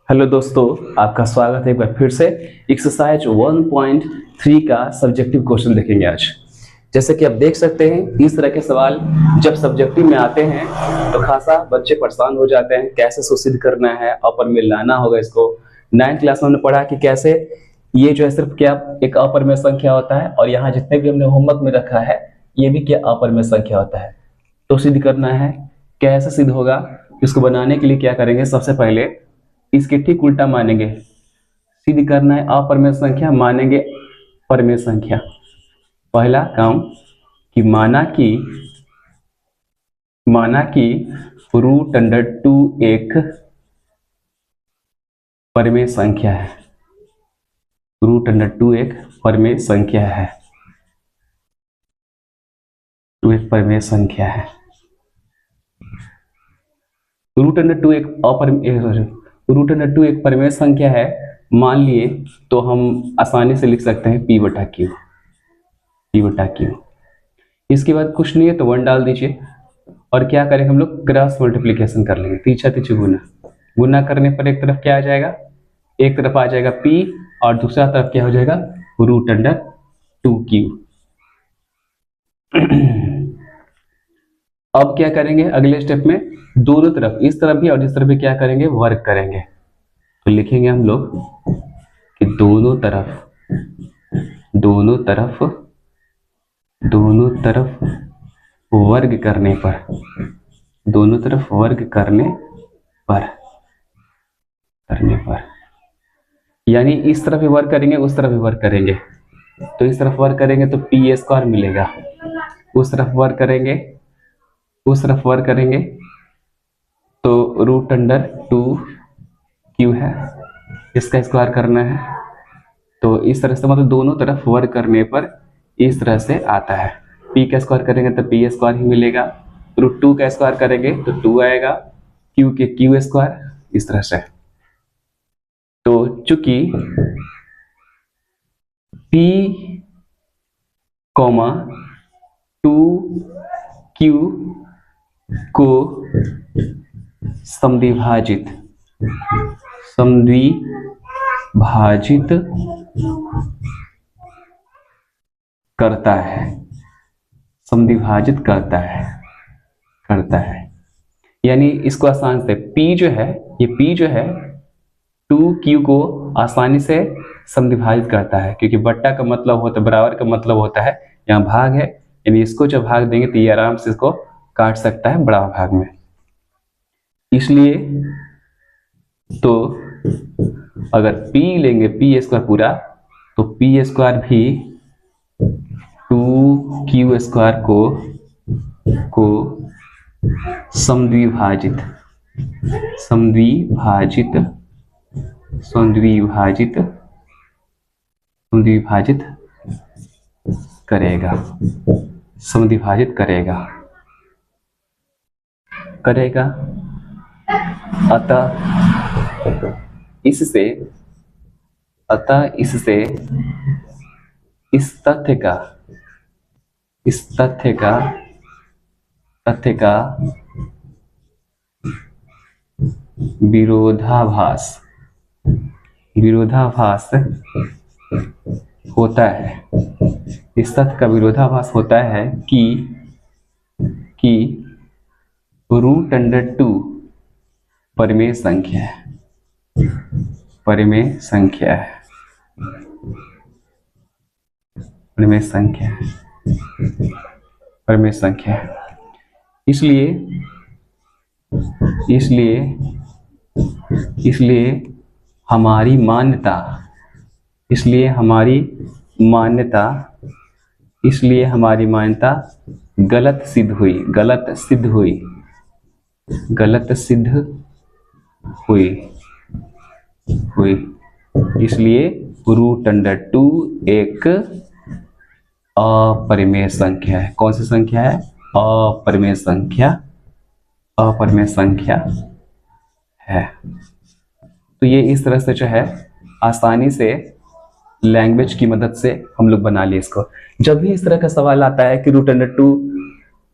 Hello दोस्तों, आपका स्वागत है एक बार फिर से। एक्सरसाइज 1.3 का सब्जेक्टिव क्वेश्चन देखेंगे आज। जैसे कि आप देख सकते हैं, इस तरह के सवाल जब सब्जेक्टिव में आते हैं तो खासा बच्चे परेशान हो जाते हैं। कैसे सुसिद्ध करना है, अपर में लाना होगा इसको। 9th क्लास में हमने पढ़ा कि कैसे ये जो है सिर्फ क्या एक अपर में संख्या होता है, और यहाँ जितने भी हमने होमवर्क में रखा है ये भी क्या अपर में संख्या होता है। तो सिद्ध करना है। कैसे सिद्ध होगा, इसको बनाने के लिए क्या करेंगे, सबसे पहले इसके ठीक उल्टा मानेंगे। सिद्ध करना है अपरिमेय संख्या, मानेंगे परिमेय संख्या। पहला काम कि माना कि √2 एक परिमेय संख्या है। √2 एक परिमेय संख्या है। 2 एक परिमेय संख्या है। √2 एक √2 एक परिमेय संख्या है मान लिए, तो हम आसानी से लिख सकते हैं P/Q। इसके बाद कुछ नहीं है तो 1 डाल दीजिए, और क्या करेंगे हम लोग, क्रॉस मल्टीप्लिकेशन कर लेंगे। तीछा गुना करने पर एक तरफ क्या आ जाएगा, एक तरफ आ जाएगा P और दूसरा तरफ क्या हो जाएगा, √2Q। अब क्या करेंगे अगले स्टेप में, दोनों तरफ इस तरफ भी और इस तरफ भी क्या करेंगे, वर्ग करेंगे। तो लिखेंगे हम लोग कि दोनों तरफ वर्ग करने पर यानी इस तरफ भी वर्ग करेंगे, उस तरफ भी वर्ग करेंगे। तो इस तरफ वर्ग करेंगे तो P² मिलेगा, उस तरफ वर्ग करेंगे तो √2Q है, इसका स्क्वायर करना है। तो इस तरह से मतलब दोनों तरफ वर्ग करने पर इस तरह से आता है। P का स्क्वायर करेंगे तो P² ही मिलेगा, √2 का स्क्वायर करेंगे तो 2 आएगा, Q के Q², इस तरह से। तो चूंकि P, 2Q को समद्विभाजित करता है, यानी इसको आसान से P जो है 2Q को आसानी से समद्विभाजित करता है, क्योंकि बट्टा का मतलब होता है, बराबर का मतलब होता है यहाँ भाग है, यानी इसको जब भाग देंगे तो ये आराम से इसको काट सकता है बड़ा भाग में। इसलिए तो अगर P लेंगे P² पूरा, तो P² भी 2Q² को समद्विभाजित करेगा। अतः इससे इस तथ्य का विरोधाभास होता है। इस तथ्य का विरोधाभास होता है कि √2 परिमेय संख्या है। इसलिए हमारी मान्यता गलत सिद्ध हुई। इसलिए √2 एक अपरिमेय संख्या है। कौन सी संख्या है, अपरिमेय संख्या है। तो ये इस तरह से जो है आसानी से लैंग्वेज की मदद से हम लोग बना लिए इसको। जब भी इस तरह का सवाल आता है कि √2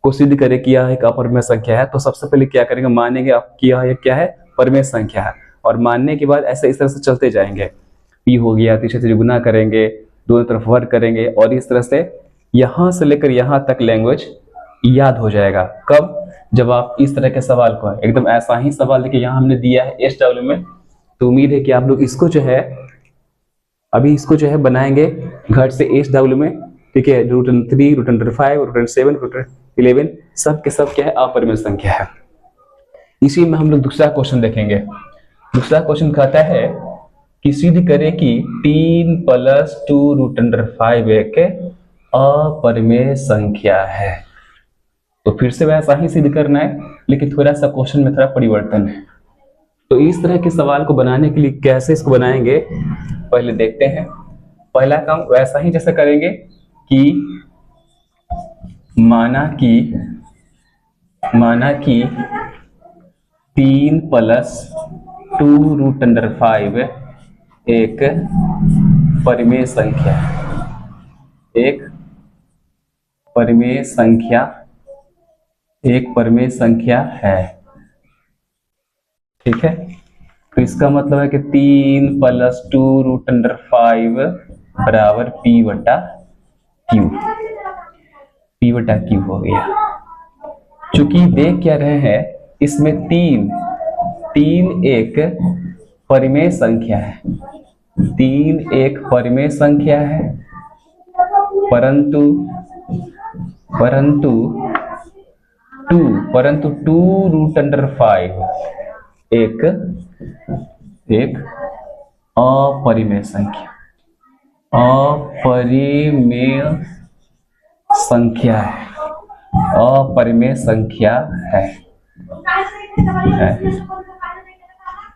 को सिद्ध करे कि यह एक अपरिमेय संख्या है, तो सबसे पहले क्या करेंगे, मानेंगे आप कि यह क्या है, परिमेय संख्या है। और मानने के बाद ऐसे इस तरह से चलते जाएंगे। p हो गया, तीसरे से गुना करेंगे, दोनों तरफ वर्ग करेंगे और इस तरह से यहाँ से लेकर यहाँ तक लैंग्वेज याद हो जाएगा। कब? जब आप इस तरह के सवाल को एकदम ऐसा ही सवाल देखिए यहाँ हमने दिया है SW में, तो उम्मीद है कि आप लोग इसको जो है अभी इसको जो है बनाएंगे घट से SW में, ठीक है। √3, √5, √7, √11 सब के सब क्या है? अपरिमेय संख्या है। इसी में हम लोग दूसरा क्वेश्चन देखेंगे। दूसरा क्वेश्चन कहता है कि सिद्ध करें कि 3 + 2√5 एक अपरिमेय संख्या है। तो फिर से वैसा ही सिद्ध करना है, लेकिन थोड़ा सा क्वेश्चन में थोड़ा परिवर्तन है। तो इस तरह के सवाल को बनाने के लिए कैसे इसको बनाएंगे पहले देखते हैं। पहला काम वैसा ही जैसे करेंगे कि माना कि 3 + 2√5 एक परिमेय संख्या है, एक परिमेय संख्या है, ठीक है। तो इसका मतलब है कि 3 + 2√5 बराबर p/q हो गया। चूंकि देख क्या रहे हैं इसमें 3 एक परिमेय संख्या है, 3 एक परिमेय संख्या है, परंतु 2√5 एक अपरिमेय संख्या है।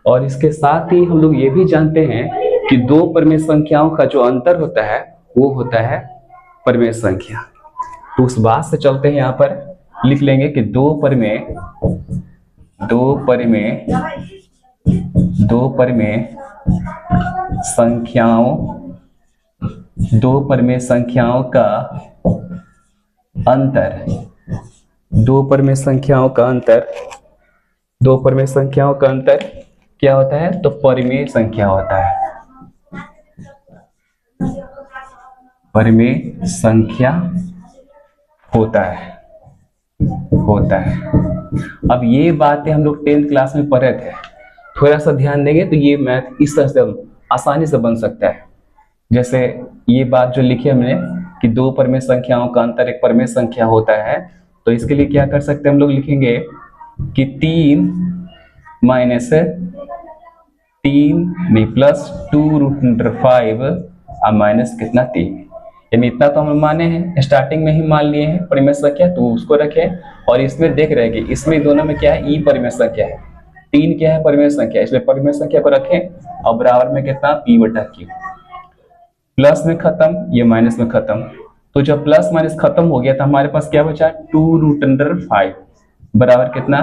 और इसके साथ ही हम लोग ये भी जानते हैं कि दो परिमेय संख्याओं का जो अंतर होता है वो होता है परिमेय संख्या। तो उस बात से चलते हैं, यहाँ पर लिख लेंगे कि दो परिमेय संख्याओं का अंतर क्या होता है? तो परिमेय संख्या होता है, परिमेय संख्या होता है। अब ये बातें हम लोग 10th क्लास में पढ़े थे, थोड़ा सा ध्यान देंगे तो ये मैथ इस तरह से आसानी से बन सकता है। जैसे ये बात जो लिखी हमने कि दो परिमेय संख्याओं का अंतर एक परिमेय संख्या होता है, तो इसके लिए क्या कर सकते हैं हम लोग? लिखेंगे कि 3 + 2√5 माइनस कितना 3, यानी इतना तो हम माने हैं, स्टार्टिंग में ही मान लिए हैं परिमेय संख्या, तो उसको रखें। और इसमें देख रहे हैं कि इसमें दोनों में क्या है? ई परिमेय संख्या है, 3 क्या है? परिमेय संख्या, इसलिए परिमेय संख्या को रखें और बराबर में कितना? p/q। प्लस में खत्म, ये माइनस में खत्म, तो जब प्लस माइनस खत्म हो गया तो हमारे पास क्या बचा? 2√5 बराबर कितना?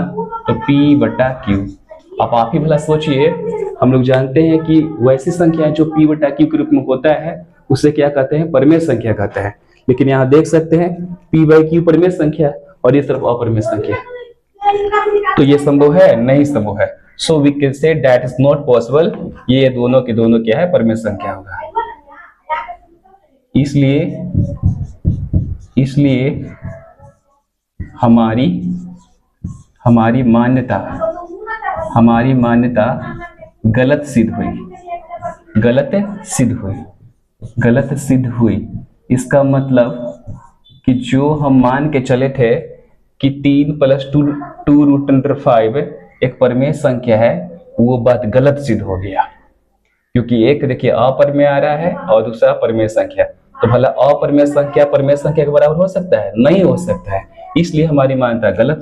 तो p/q। अब आप ही भला सोचिए, हम लोग जानते हैं कि वैसी संख्या जो p/q के रूप में होता है उसे क्या कहते हैं? परिमेय संख्या कहते हैं। लेकिन यहाँ देख सकते हैं p/q परिमेय संख्या और ये सिर्फ अपरिमेय संख्या है, तो ये संभव है? नहीं संभव है। So we can say that is not possible. ये दोनों के दोनों क्या है? परिमेय संख्या होगा। इसलिए हमारी मान्यता गलत सिद्ध हुई। इसका मतलब कि जो हम मान के चले थे कि 3 + 2√5 एक परिमेय संख्या है, वो बात गलत सिद्ध हो गया, क्योंकि एक देखिए अपरिमेय आ रहा है और दूसरा परिमेय संख्या। तो भला अपरिमेय संख्या परिमेय संख्या के बराबर हो सकता है? नहीं हो सकता है। इसलिए हमारी मान्यता गलत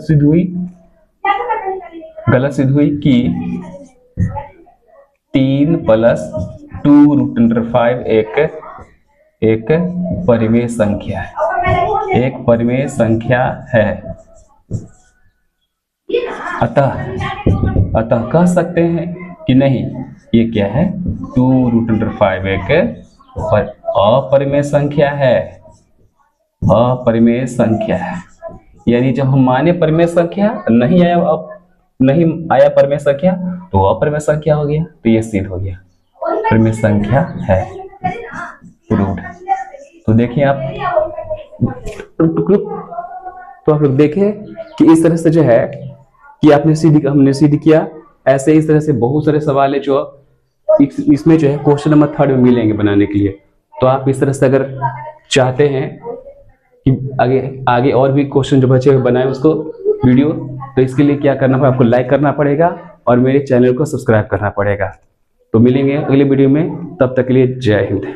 सिद्ध हुई कि 3 + 2√5 एक परिमेय संख्या है। अतः कह सकते हैं कि नहीं, ये क्या है? 2√5 एक अपरिमेय संख्या है। यानी जब हम माने परिमेय संख्या नहीं आया परिमेय संख्या, तो अपरिमेय संख्या हो गया, तो ये सिद्ध हो गया परिमेय संख्या है, प्रूव्ड। तो देखिए आप, तो आप लोग देखें कि इस तरह से जो है कि हमने सिद्ध किया। ऐसे इस तरह से बहुत सारे सवाल है जो इसमें जो है क्वेश्चन नंबर 3 में मिलेंगे बनाने के लिए। तो आप इस तरह से अगर चाहते हैं कि आगे और भी क्वेश्चन जो बचे हुए बनाए उसको वीडियो, तो इसके लिए क्या करना पड़ेगा, आपको लाइक करना पड़ेगा और मेरे चैनल को सब्सक्राइब करना पड़ेगा। तो मिलेंगे अगले वीडियो में, तब तक के लिए जय हिंद।